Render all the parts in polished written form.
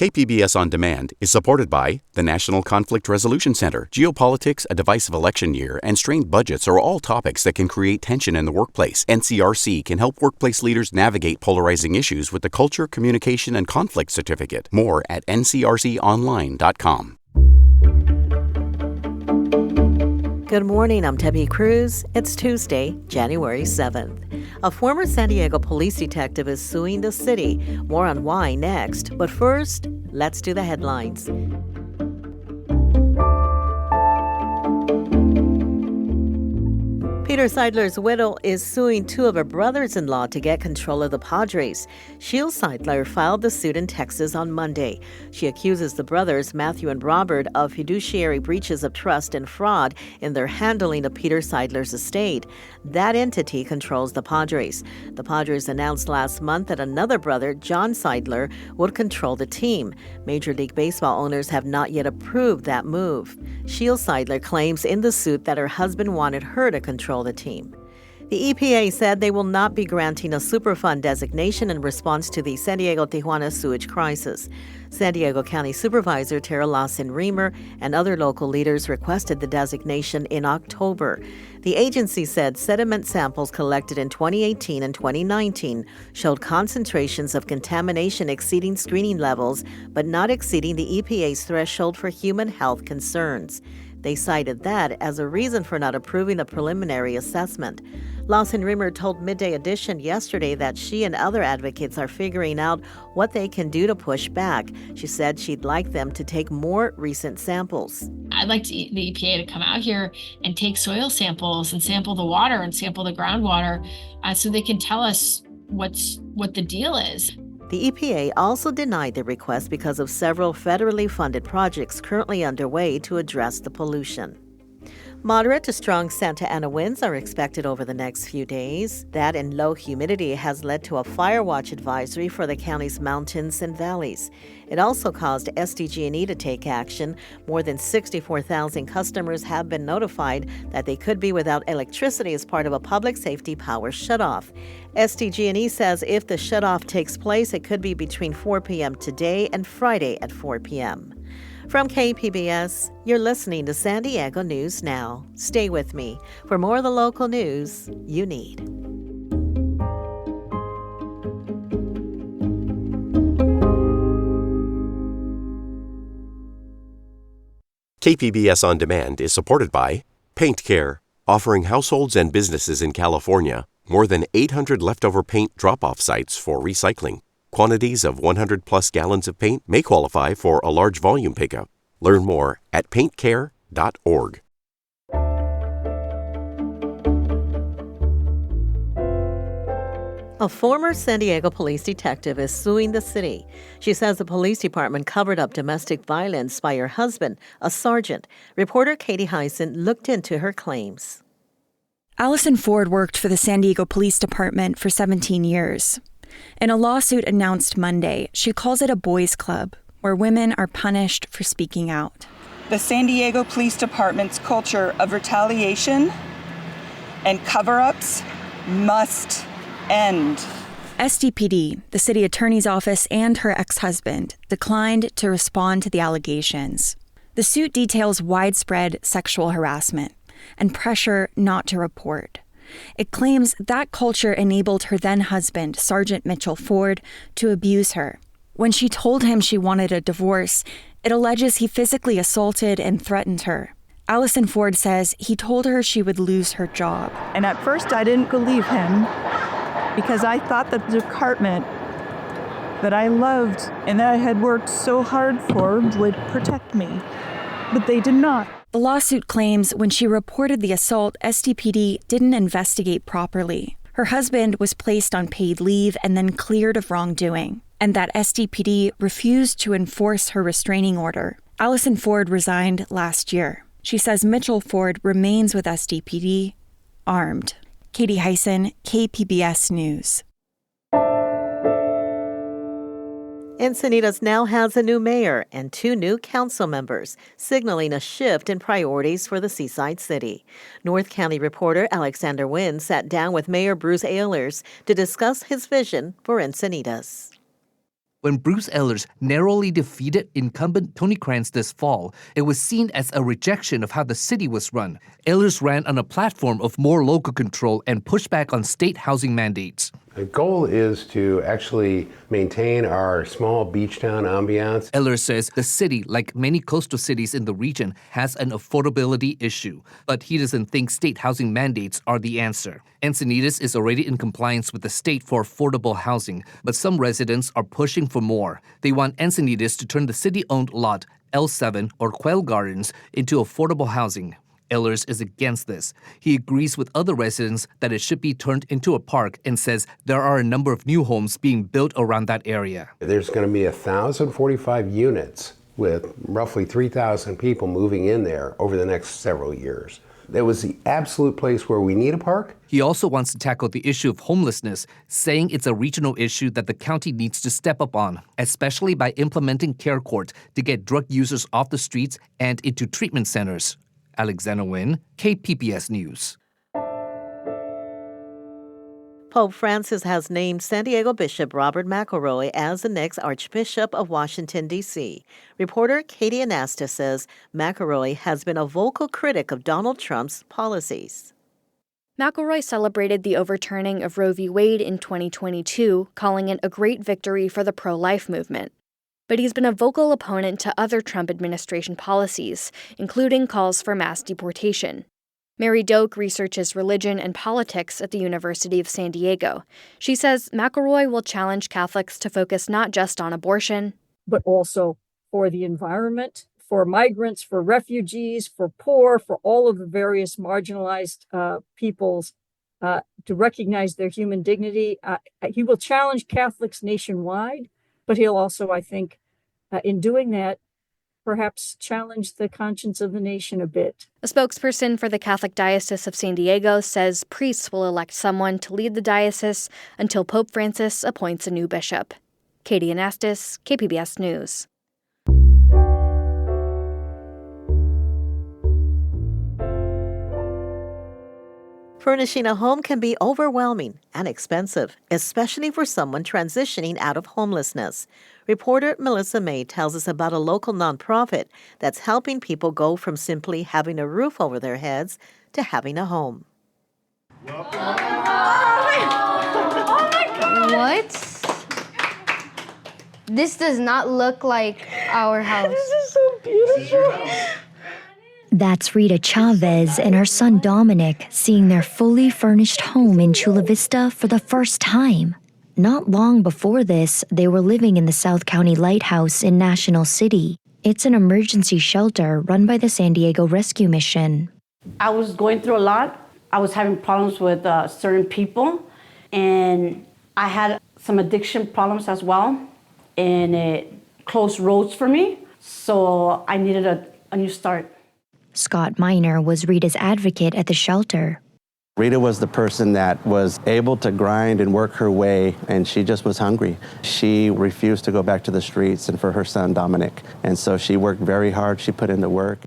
KPBS On Demand is supported by the National Conflict Resolution Center. Geopolitics, a divisive election year, and strained budgets are all topics that can create tension in the workplace. NCRC can help workplace leaders navigate polarizing issues with the Culture, Communication, and Conflict Certificate. More at ncrconline.com. Good morning, I'm Debbie Cruz. It's Tuesday, January 7th. A former San Diego police detective is suing the city. More on why next. But first, let's do the headlines. Peter Seidler's widow is suing two of her brothers-in-law to get control of the Padres. Sheila Seidler filed the suit in Texas on Monday. She accuses the brothers, Matthew and Robert, of fiduciary breaches of trust and fraud in their handling of Peter Seidler's estate. That entity controls the Padres. The Padres announced last month that another brother, John Seidler, would control the team. Major League Baseball owners have not yet approved that move. Sheila Seidler claims in the suit that her husband wanted her to control the team. The EPA said they will not be granting a Superfund designation in response to the San Diego-Tijuana sewage crisis. San Diego County Supervisor Tara Lawson-Remer and other local leaders requested the designation in October. The agency said sediment samples collected in 2018 and 2019 showed concentrations of contamination exceeding screening levels, but not exceeding the EPA's threshold for human health concerns. They cited that as a reason for not approving a preliminary assessment. Lawson-Remer told Midday Edition yesterday that she and other advocates are figuring out what they can do to push back. She said she'd like them to take more recent samples. I'd like the EPA to come out here and take soil samples and sample the water and sample the groundwater so they can tell us what the deal is. The EPA also denied the request because of several federally funded projects currently underway to address the pollution. Moderate to strong Santa Ana winds are expected over the next few days. That and low humidity has led to a fire watch advisory for the county's mountains and valleys. It also caused SDG&E to take action. More than 64,000 customers have been notified that they could be without electricity as part of a public safety power shutoff. SDG&E says if the shutoff takes place, it could be between 4 p.m. today and Friday at 4 p.m. From KPBS, you're listening to San Diego News Now. Stay with me for more of the local news you need. KPBS On Demand is supported by Paint Care, offering households and businesses in California more than 800 leftover paint drop-off sites for recycling. Quantities of 100-plus gallons of paint may qualify for a large volume pickup. Learn more at paintcare.org. A former San Diego police detective is suing the city. She says the police department covered up domestic violence by her husband, a sergeant. Reporter Katie Hyson looked into her claims. Allyson Ford worked for the San Diego Police Department for 17 years. In a lawsuit announced Monday, she calls it a boys' club, where women are punished for speaking out. The San Diego Police Department's culture of retaliation and cover-ups must end. SDPD, the city attorney's office, and her ex-husband declined to respond to the allegations. The suit details widespread sexual harassment and pressure not to report. It claims that culture enabled her then-husband, Sergeant Mitchell Ford, to abuse her. When she told him she wanted a divorce, it alleges he physically assaulted and threatened her. Allyson Ford says he told her she would lose her job. And at first I didn't believe him because I thought that the department that I loved and that I had worked so hard for would protect me, but they did not. The lawsuit claims when she reported the assault, SDPD didn't investigate properly. Her husband was placed on paid leave and then cleared of wrongdoing, and that SDPD refused to enforce her restraining order. Allyson Ford resigned last year. She says Mitchell Ford remains with SDPD, armed. Katie Hyson, KPBS News. Encinitas now has a new mayor and 2 new council members, signaling a shift in priorities for the seaside city. North County reporter Alexander Nguyen sat down with Mayor Bruce Ehlers to discuss his vision for Encinitas. When Bruce Ehlers narrowly defeated incumbent Tony Krantz this fall, it was seen as a rejection of how the city was run. Ehlers ran on a platform of more local control and pushback on state housing mandates. The goal is to actually maintain our small beach town ambiance. Ehlers says the city, like many coastal cities in the region, has an affordability issue, but he doesn't think state housing mandates are the answer. Encinitas is already in compliance with the state for affordable housing, but some residents are pushing for more. They want Encinitas to turn the city-owned lot, L7 or Quail Gardens, into affordable housing. Ehlers is against this. He agrees with other residents that it should be turned into a park and says there are a number of new homes being built around that area. There's going to be 1,045 units with roughly 3,000 people moving in there over the next several years. It was the absolute place where we need a park. He also wants to tackle the issue of homelessness, saying it's a regional issue that the county needs to step up on, especially by implementing care court to get drug users off the streets and into treatment centers. Alexander Nguyen, KPBS News. Pope Francis has named San Diego Bishop Robert McElroy as the next Archbishop of Washington, D.C. Reporter Katie Anasta says McElroy has been a vocal critic of Donald Trump's policies. McElroy celebrated the overturning of Roe v. Wade in 2022, calling it a great victory for the pro-life movement. But he's been a vocal opponent to other Trump administration policies, including calls for mass deportation. Mary Doak researches religion and politics at the University of San Diego. She says McElroy will challenge Catholics to focus not just on abortion, but also for the environment, for migrants, for refugees, for poor, for all of the various marginalized peoples, to recognize their human dignity. He will challenge Catholics nationwide, but he'll also, I think, in doing that, perhaps challenge the conscience of the nation a bit. A spokesperson for the Catholic Diocese of San Diego says priests will elect someone to lead the diocese until Pope Francis appoints a new bishop. Katie Anastas, KPBS News. Furnishing a home can be overwhelming and expensive, especially for someone transitioning out of homelessness. Reporter Melissa May tells us about a local nonprofit that's helping people go from simply having a roof over their heads to having a home. What? This does not look like our house. This is so beautiful. That's Rita Chavez and her son Dominic seeing their fully furnished home in Chula Vista for the first time. Not long before this, they were living in the South County Lighthouse in National City. It's an emergency shelter run by the San Diego Rescue Mission. I was going through a lot. I was having problems with certain people, and I had some addiction problems as well, and it closed roads for me, so I needed a new start. Scott Miner was Rita's advocate at the shelter. Rita was the person that was able to grind and work her way, and she just was hungry. She refused to go back to the streets and for her son, Dominic. And so she worked very hard. She put in the work.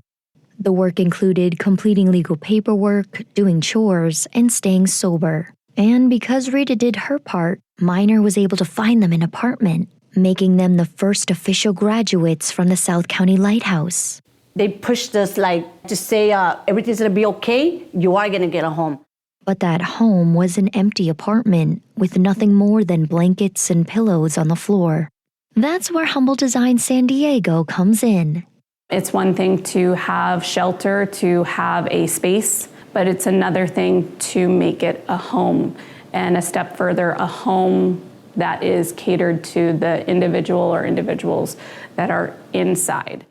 The work included completing legal paperwork, doing chores, and staying sober. And because Rita did her part, Miner was able to find them an apartment, making them the first official graduates from the South County Lighthouse. They pushed us to say everything's gonna be okay, you are gonna get a home. But that home was an empty apartment with nothing more than blankets and pillows on the floor. That's where Humble Design San Diego comes in. It's one thing to have shelter, to have a space, but it's another thing to make it a home, and a step further, a home that is catered to the individual or individuals that are inside.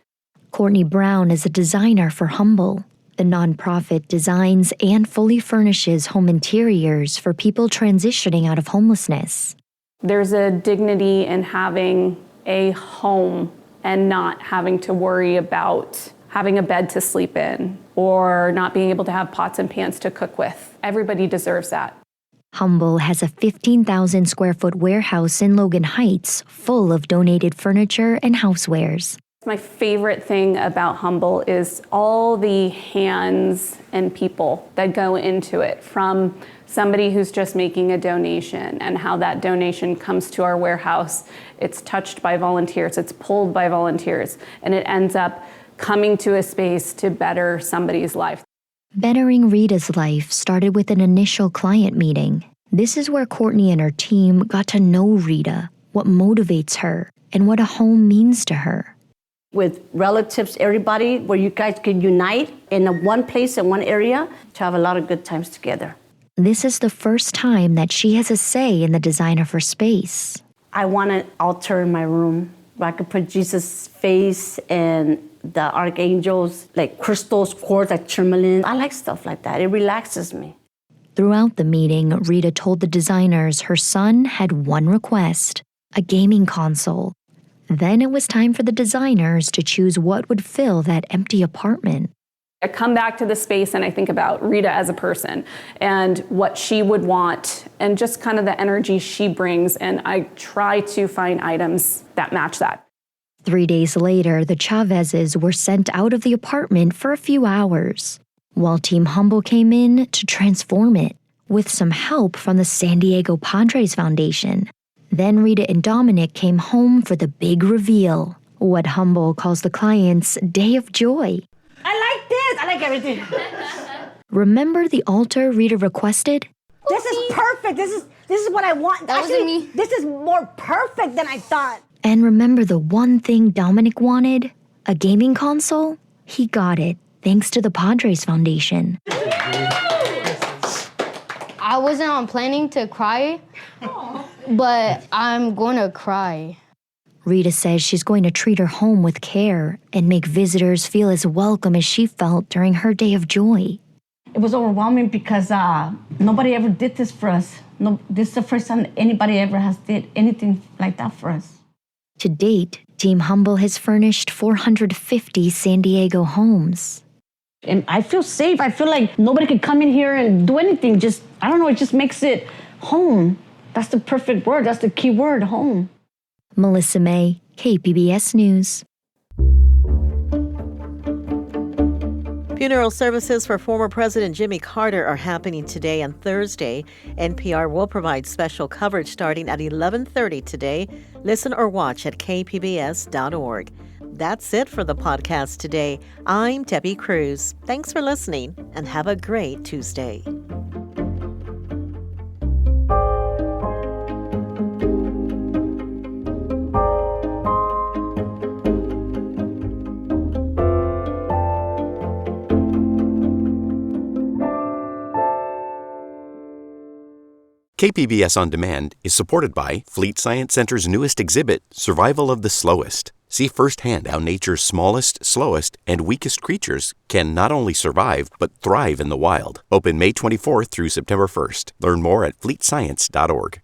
Courtney Brown is a designer for Humble. The nonprofit designs and fully furnishes home interiors for people transitioning out of homelessness. There's a dignity in having a home and not having to worry about having a bed to sleep in or not being able to have pots and pans to cook with. Everybody deserves that. Humble has a 15,000 square foot warehouse in Logan Heights full of donated furniture and housewares. My favorite thing about Humble is all the hands and people that go into it, from somebody who's just making a donation and how that donation comes to our warehouse. It's touched by volunteers, it's pulled by volunteers, and it ends up coming to a space to better somebody's life. Bettering Rita's life started with an initial client meeting. This is where Courtney and her team got to know Rita, what motivates her, and what a home means to her. With relatives, everybody, where you guys can unite in one place, in one area, to have a lot of good times together. This is the first time that she has a say in the design of her space. I want an altar in my room where I could put Jesus' face and the archangels, like crystals, quartz, like tourmaline. I like stuff like that. It relaxes me. Throughout the meeting, Rita told the designers her son had one request, a gaming console. Then it was time for the designers to choose what would fill that empty apartment. I come back to the space and I think about Rita as a person and what she would want and just kind of the energy she brings, and I try to find items that match that. 3 days later, the Chavezes were sent out of the apartment for a few hours, while Team Humble came in to transform it with some help from the San Diego Padres Foundation. Then Rita and Dominic came home for the big reveal, what Humble calls the client's day of joy. I like this. I like everything. Remember the altar Rita requested? This is perfect. This is what I want. That wasn't me. This is more perfect than I thought. And remember the one thing Dominic wanted? A gaming console? He got it, thanks to the Padres Foundation. I wasn't planning to cry, but I'm going to cry. Rita says she's going to treat her home with care and make visitors feel as welcome as she felt during her day of joy. It was overwhelming because nobody ever did this for us. No, this is the first time anybody ever has did anything like that for us. To date, Team Humble has furnished 450 San Diego homes. And I feel safe. I feel like nobody can come in here and do anything. Just, I don't know, it just makes it home. That's the perfect word. That's the key word, home. Melissa May, KPBS News. Funeral services for former President Jimmy Carter are happening today and Thursday. NPR will provide special coverage starting at 11:30 today. Listen or watch at kpbs.org. That's it for the podcast today. I'm Debbie Cruz. Thanks for listening and have a great Tuesday. KPBS On Demand is supported by Fleet Science Center's newest exhibit, Survival of the Slowest. See firsthand how nature's smallest, slowest, and weakest creatures can not only survive, but thrive in the wild. Open May 24th through September 1st. Learn more at fleetscience.org.